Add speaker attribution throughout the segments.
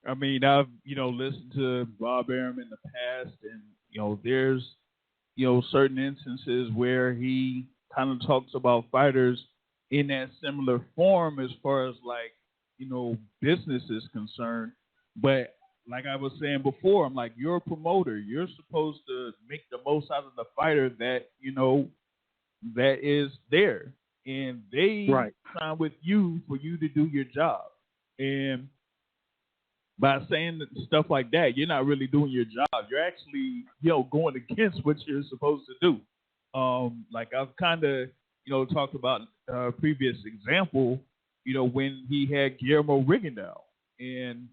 Speaker 1: I mean, I've listened to Bob Arum in the past, and there's certain instances where he kind of talks about fighters in that similar form as far as like business is concerned. But like I was saying before, I'm like, you're a promoter. You're supposed to make the most out of the fighter that that is there, and they
Speaker 2: Right.
Speaker 1: sign with you for you to do your job. And by saying stuff like that, you're not really doing your job. You're actually, going against what you're supposed to do. Like I've kind of, talked about previous example, when he had Guillermo Rigondeaux, and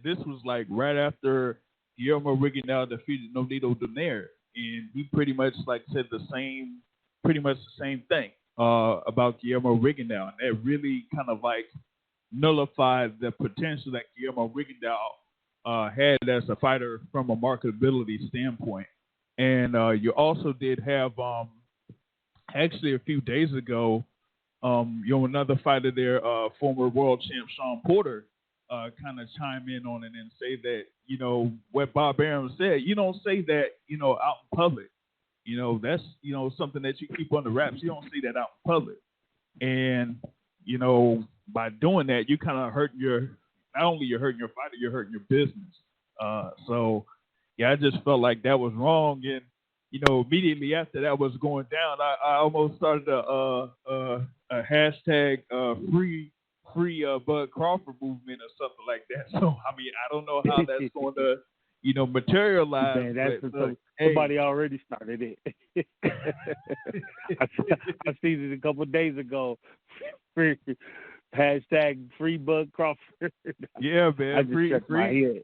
Speaker 1: this was like right after Guillermo Rigondeaux defeated Nonito Donaire, and he pretty much like said pretty much the same thing about Guillermo Rigondeaux, and that really kind of like nullified the potential that Guillermo Rigondeaux had as a fighter from a marketability standpoint. And you also did have actually a few days ago, another fighter there, former world champ Sean Porter, kind of chime in on it and say that what Bob Arum said. You don't say that out in public. That's something that you keep under wraps. You don't say that out in public. And by doing that, you kind of hurt not only you're hurting your fighter, you're hurting your business. So yeah, I just felt like that was wrong. And immediately after that was going down, I almost started a hashtag free Bud Crawford movement or something like that. So I mean, I don't know how that's going to materialize.
Speaker 2: Man,
Speaker 1: but,
Speaker 2: somebody already started it. I seen it a couple of days ago. Hashtag free Bud Crawford.
Speaker 1: Yeah, man.
Speaker 2: I just free. My head.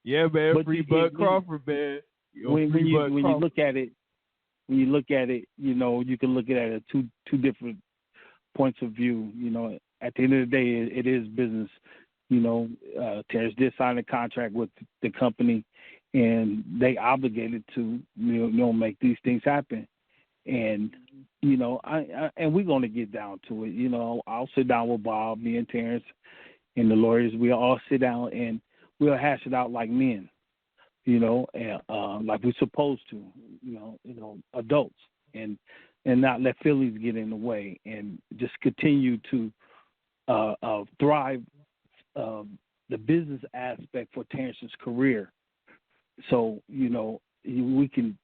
Speaker 1: Yeah, man.
Speaker 2: But
Speaker 1: free Bud Crawford, man.
Speaker 2: When you look at it, you can look at it at two different points of view. At the end of the day, it is business. Terrence did sign a contract with the company, and they obligated to make these things happen. And and we're going to get down to it. I'll sit down with Bob, me and Terrence, and the lawyers. We'll all sit down and we'll hash it out like men, and like we're supposed to, adults, and not let feelings get in the way, and just continue to thrive the business aspect for Terrence's career. So we can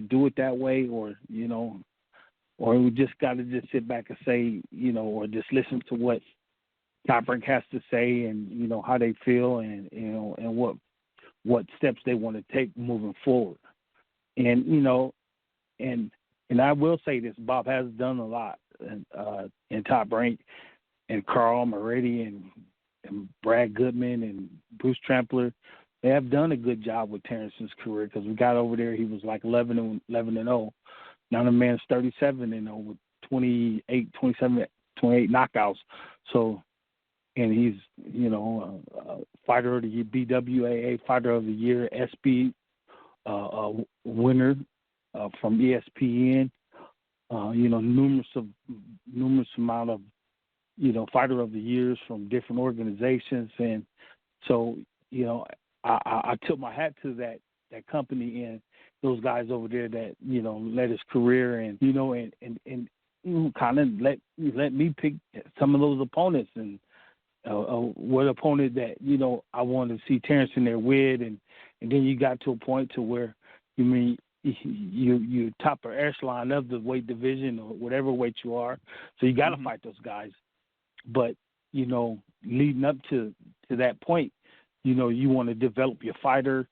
Speaker 2: do it that way, or we just got to just sit back and say, or just listen to what Top Rank has to say, and how they feel, and and what steps they want to take moving forward. And and I will say this: Bob has done a lot in Top Rank, and Carl Moretti and Brad Goodman and Bruce Trampler. They have done a good job with Terrence's career, because we got over there, he was like 11-0. Now the man's 37-0 with 28 knockouts. So, and he's fighter of the year, BWAA fighter of the year, SB winner from ESPN. Numerous amount of fighter of the years from different organizations, and so I tip my hat to that company and those guys over there that led his career, and and kind of let me pick some of those opponents, and what opponent that I wanted to see Terrence in there with, and then you got to a point to where you top or echelon of the weight division or whatever weight you are, so you got to fight those guys. But leading up to that point, you want to develop your fighter,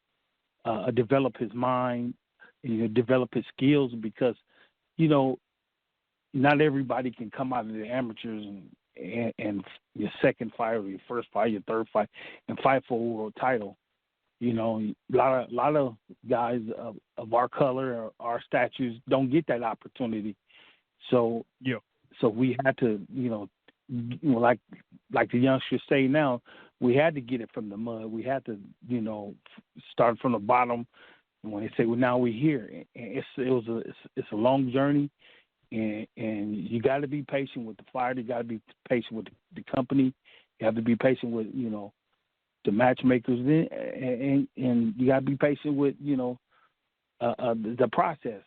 Speaker 2: develop his mind, develop his skills, because not everybody can come out of the amateurs and your second fight or your first fight, your third fight, and fight for a world title. A lot of guys of our color or our statutes don't get that opportunity. So so we had to like the youngsters say now, we had to get it from the mud. We had to start from the bottom. And when they say, well, now we're here, and it's a long journey, and you got to be patient with the fighter. You got to be patient with the company. You have to be patient with matchmakers, and you got to be patient with, the process.